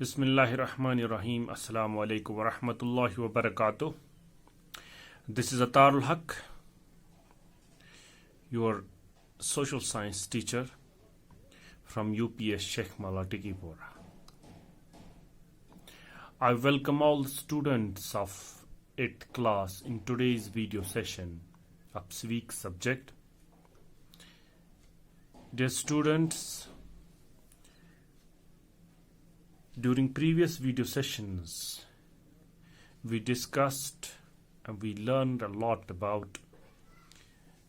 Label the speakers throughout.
Speaker 1: بسم اللہ الرحمن الرحیم السلام علیکم ورحمۃ اللہ وبرکاتہ. This is Atar al-Haq, your social science teacher from UPS Sheikh Mala Tikipura. I welcome all the students of 8th class in today's video session of Civic subject. Dear students, during previous video sessions, we discussed and we learned a lot about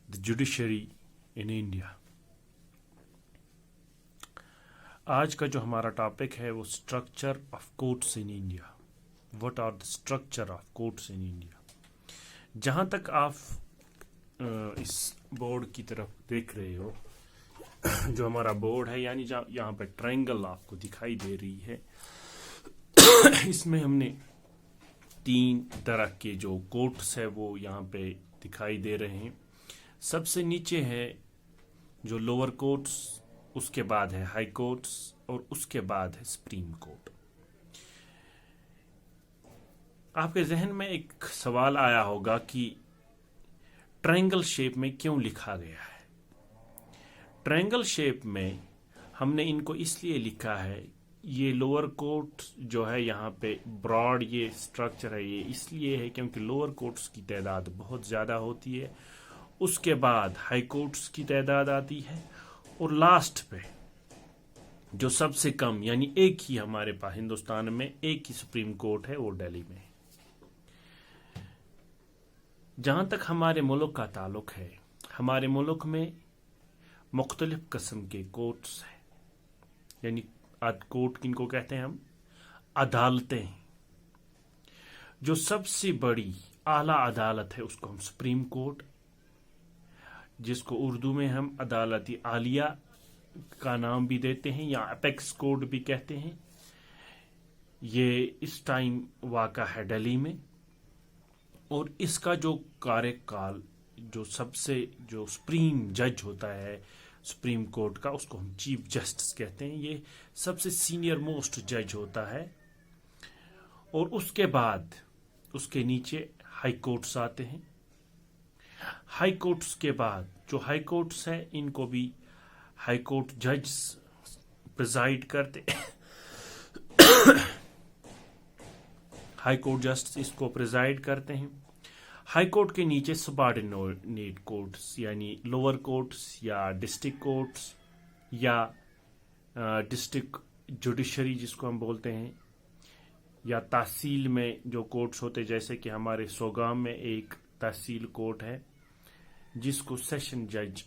Speaker 1: the judiciary in India. آج کا جو ہمارا topic ہے وہ structure of courts in India. What are the structure of courts in India. جہاں تک آپ اس board کی طرف دیکھ رہے ہو، جو ہمارا بورڈ ہے، یعنی یہاں پہ ٹرائنگل آپ کو دکھائی دے رہی ہے، اس میں ہم نے 3 طرح کے جو کورٹس ہے وہ یہاں پہ دکھائی دے رہے ہیں. سب سے نیچے ہے جو لوور کورٹس، اس کے بعد ہے ہائی کورٹس اور اس کے بعد ہے سپریم کورٹ. آپ کے ذہن میں ایک سوال آیا ہوگا کہ ٹرائنگل شیپ میں کیوں لکھا گیا ہے. ٹرائنگل شیپ میں ہم نے ان کو اس لیے لکھا ہے، یہ لوور کورٹ جو ہے یہاں پہ براڈ یہ سٹرکچر ہے، یہ اس لیے ہے کیونکہ لوور کورٹس کی تعداد بہت زیادہ ہوتی ہے، اس کے بعد ہائی کورٹس کی تعداد آتی ہے، اور لاسٹ پہ جو سب سے کم، یعنی ایک ہی ہمارے پاس ہندوستان میں ایک ہی سپریم کورٹ ہے، وہ دہلی میں. جہاں تک ہمارے ملک کا تعلق ہے، ہمارے ملک میں مختلف قسم کے کورٹس ہیں. یعنی کورٹ کن کو کہتے ہیں ہم؟ عدالتیں. جو سب سے بڑی اعلیٰ عدالت ہے اس کو ہم سپریم کورٹ، جس کو اردو میں ہم عدالت عالیہ کا نام بھی دیتے ہیں یا اپیکس کورٹ بھی کہتے ہیں. یہ اس ٹائم واقع ہے دہلی میں، اور اس کا جو کال جو سب سے جو سپریم جج ہوتا ہے سپریم کورٹ کا، اس کو ہم چیف جسٹس کہتے ہیں. یہ سب سے سینئر موسٹ جج ہوتا ہے، اور اس کے بعد اس کے نیچے ہائی کورٹس آتے ہیں. ہائی کورٹس کے بعد جو ہائی کورٹس ہیں ان کو بھی ہائی کورٹ جج پریزائڈ کرتے ہائی کورٹ جسٹس اس کو پریزائڈ کرتے ہیں. ہائی کورٹ کے نیچے سبارڈینیٹ کورٹس، یعنی لوور کورٹس یا ڈسٹرکٹ کورٹس یا ڈسٹرکٹ جوڈیشری جس کو ہم بولتے ہیں، یا تحصیل میں جو کورٹس ہوتے، جیسے کہ ہمارے سوگام میں ایک تحصیل کورٹ ہے جس کو سیشن جج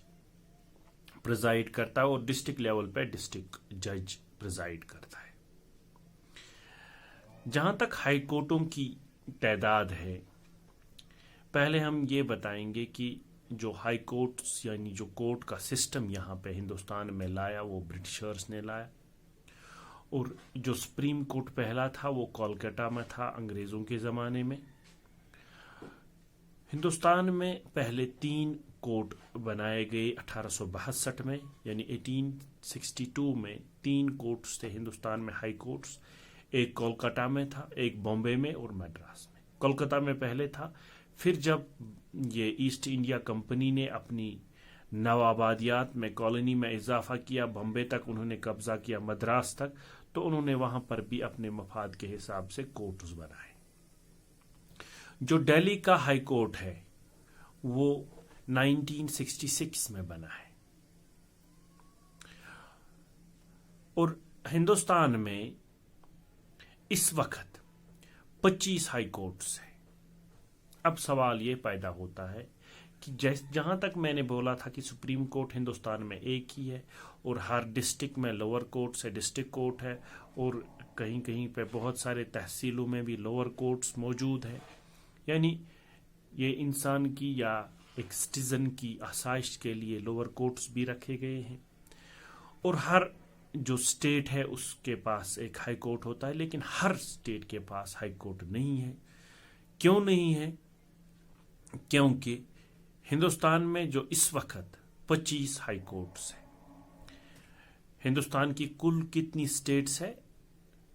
Speaker 1: پریزائڈ کرتا ہے، اور ڈسٹرکٹ لیول پہ ڈسٹرکٹ جج پریزائڈ کرتا ہے. جہاں تک ہائی کورٹوں کی تعداد ہے، پہلے ہم یہ بتائیں گے کہ جو ہائی کورٹس یعنی جو کورٹ کا سسٹم یہاں پہ ہندوستان میں لایا وہ برٹشرز نے لایا، اور جو سپریم کورٹ پہلا تھا وہ کولکتہ میں تھا انگریزوں کے زمانے میں. ہندوستان میں پہلے 3 کورٹ بنائے گئے 1862 میں، یعنی 1862 میں 3 کورٹس تھے ہندوستان میں ہائی کورٹس. ایک کولکتہ میں تھا، ایک بامبے میں اور مدراس میں. کولکتہ میں پہلے تھا، پھر جب یہ ایسٹ انڈیا کمپنی نے اپنی نو آبادیات میں کالونی میں اضافہ کیا، بمبے تک انہوں نے قبضہ کیا، مدراس تک، تو انہوں نے وہاں پر بھی اپنے مفاد کے حساب سے کورٹس بنائے. جو دہلی کا ہائی کورٹ ہے وہ 1966 میں بنا ہے، اور ہندوستان میں اس وقت 25 ہائی کورٹس ہیں. اب سوال یہ پیدا ہوتا ہے کہ جہاں تک میں نے بولا تھا کہ سپریم کورٹ ہندوستان میں ایک ہی ہے، اور ہر ڈسٹرکٹ میں لوور کورٹس ہے، ڈسٹرکٹ کورٹ ہے، اور کہیں کہیں پہ بہت سارے تحصیلوں میں بھی لوور کورٹس موجود ہیں. یعنی یہ انسان کی یا ایک سٹیزن کی آسائش کے لیے لوور کورٹس بھی رکھے گئے ہیں، اور ہر جو اسٹیٹ ہے اس کے پاس ایک ہائی کورٹ ہوتا ہے، لیکن ہر اسٹیٹ کے پاس ہائی کورٹ نہیں ہے. کیوں نہیں ہے؟ کیونکہ ہندوستان میں جو اس وقت 25 ہائی کورٹس ہیں. ہندوستان کی کل کتنی اسٹیٹس ہے؟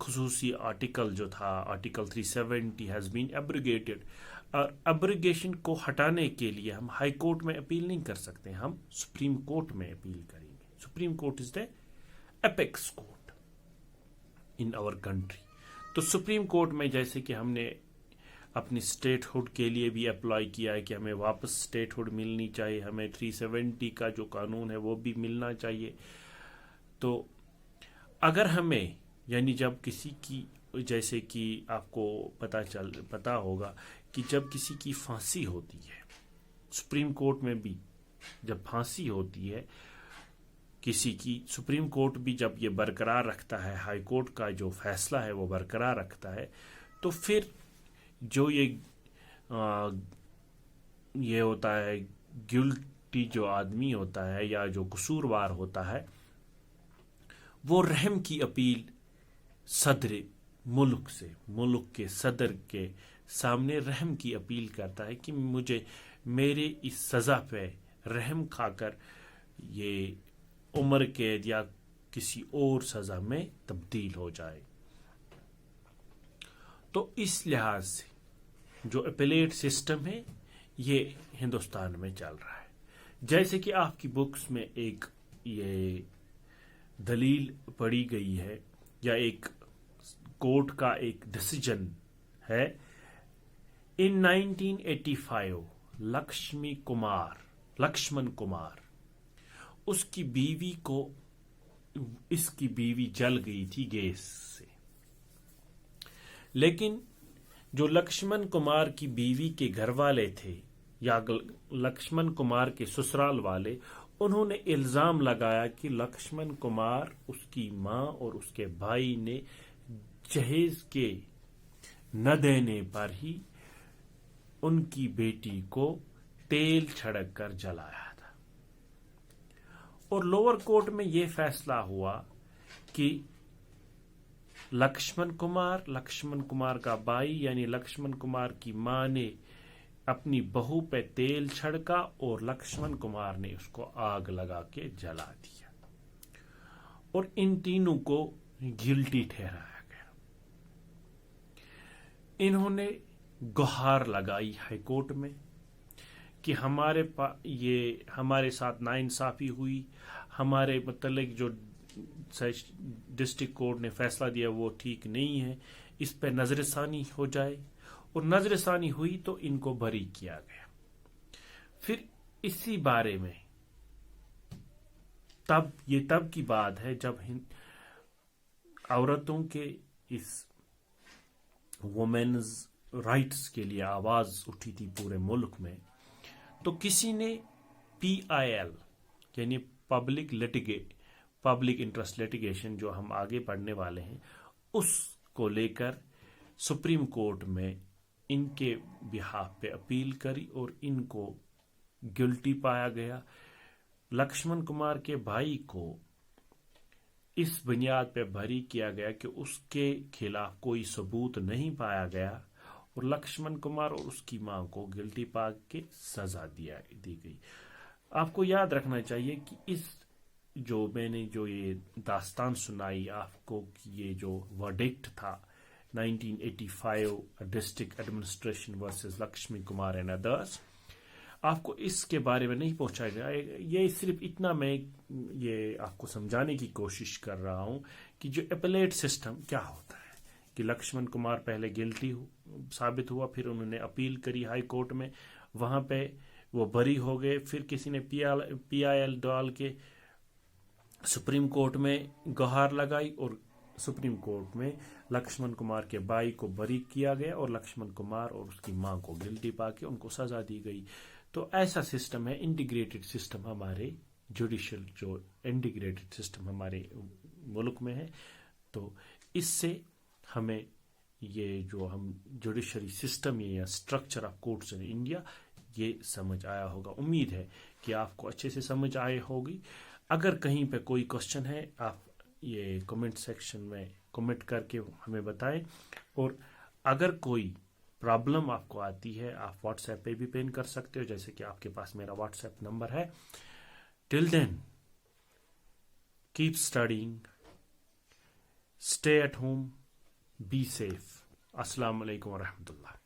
Speaker 1: خصوصی آرٹیکل جو تھا آرٹیکل 370 ہیز بین ایبریگیٹڈ، اور ایبریگیشن کو ہٹانے کے لیے ہم ہائی کورٹ میں اپیل نہیں کر سکتے، ہم سپریم کورٹ میں اپیل کریں گے. Supreme Court is the apex court in our country. تو سپریم کورٹ میں جیسے کہ ہم نے اپنی اسٹیٹ ہوڈ کے لیے بھی اپلائی کیا ہے کہ ہمیں واپس اسٹیٹ ہوڈ ملنی چاہیے، ہمیں 370 کا جو قانون ہے وہ بھی ملنا چاہیے. تو اگر ہمیں یعنی جب کسی کی جیسے کہ آپ کو پتا ہوگا کہ جب کسی کی پھانسی ہوتی ہے، سپریم کورٹ میں بھی جب پھانسی ہوتی ہے کسی کی، سپریم کورٹ بھی جب یہ برقرار رکھتا ہے، ہائی کورٹ کا جو فیصلہ ہے وہ برقرار رکھتا ہے، تو پھر جو یہ ہوتا ہے گلٹی جو آدمی ہوتا ہے یا جو قصوروار ہوتا ہے، وہ رحم کی اپیل صدر ملک سے، ملک کے صدر کے سامنے رحم کی اپیل کرتا ہے کہ مجھے میرے اس سزا پہ رحم کھا کر یہ عمر قید یا کسی اور سزا میں تبدیل ہو جائے. تو اس لحاظ سے جو اپیلیٹ سسٹم ہے یہ ہندوستان میں چل رہا ہے. جیسے کہ آپ کی بکس میں ایک یہ دلیل پڑھی گئی ہے یا ایک کورٹ کا ایک ڈیسیجن ہے. ان 1985 لکشمن کمار اس کی بیوی جل گئی تھی گیس سے، لیکن جو لکشمن کمار کی بیوی کے گھر والے تھے یا لکشمن کمار کے سسرال والے، انہوں نے الزام لگایا کہ لکشمن کمار اس کی ماں اور اس کے بھائی نے جہیز کے نہ دینے پر ہی ان کی بیٹی کو تیل چھڑک کر جلایا تھا. اور لوور کورٹ میں یہ فیصلہ ہوا کہ لکشمن کمار کا بھائی یعنی لکشمن کمار کی ماں نے اپنی بہو پہ تیل چھڑکا اور لکشمن کمار نے اس کو آگ لگا کے جلا دیا، اور ان تینوں کو گلٹی ٹھہرایا گیا. انہوں نے گہار لگائی ہائی کورٹ میں کہ ہمارے ساتھ ناانصافی ہوئی، ہمارے متعلق جو ڈسٹرکٹ کورٹ نے فیصلہ دیا وہ ٹھیک نہیں ہے، اس پہ نظر ثانی ہو جائے. اور نظر ثانی ہوئی تو ان کو بری کیا گیا. پھر اسی بارے میں تب کی بات ہے جب عورتوں کے اس وومنز رائٹس کے لیے آواز اٹھی تھی پورے ملک میں. تو کسی نے PIL یعنی پبلک انٹرسٹ لیٹیگیشن جو ہم آگے پڑھنے والے ہیں، اس کو لے کر سپریم کورٹ میں ان کے بہاف پہ اپیل کری اور ان کو گلٹی پایا گیا. لکشمن کمار کے بھائی کو اس بنیاد پہ بری کیا گیا کہ اس کے خلاف کوئی ثبوت نہیں پایا گیا، اور لکشمن کمار اور اس کی ماں کو گلٹی پا کے سزا دی گئی. آپ کو یاد رکھنا چاہیے کہ میں نے جو یہ داستان سنائی آپ کو کہ یہ جو ورڈکٹ تھا 1985 district administration versus Lakshmi Kumar and others, آپ کو اس کے بارے میں نہیں پہنچایا گیا. یہ صرف اتنا میں یہ آپ کو سمجھانے کی کوشش کر رہا ہوں کہ جو اپیلیٹ سسٹم کیا ہوتا ہے، کہ لکشمن کمار پہلے گلٹی ثابت ہوا، پھر انہوں نے اپیل کری ہائی کورٹ میں، وہاں پہ وہ بری ہو گئے. پھر کسی نے PIL ڈال کے سپریم کورٹ میں گہار لگائی اور سپریم کورٹ میں لکشمن کمار کے بھائی کو بری کیا گیا اور لکشمن کمار اور اس کی ماں کو گلٹی پا کے ان کو سزا دی گئی. تو ایسا سسٹم ہے انٹیگریٹڈ سسٹم، ہمارے جوڈیشل جو انٹیگریٹڈ سسٹم ہمارے ملک میں ہے. تو اس سے ہمیں یہ جو ہم جوڈیشری سسٹم یا structure of courts in India یہ سمجھ آیا ہوگا. امید ہے کہ آپ کو اچھے سے سمجھ آئے ہوگی. اگر کہیں پہ کوئی کوشچن ہے آپ یہ کمنٹ سیکشن میں کمنٹ کر کے ہمیں بتائیں، اور اگر کوئی پرابلم آپ کو آتی ہے آپ واٹس ایپ پہ بھی پین کر سکتے ہو، جیسے کہ آپ کے پاس میرا واٹس ایپ نمبر ہے. Till then keep studying, Stay at home. Be safe. Assalamu alaikum wa rahmatullah.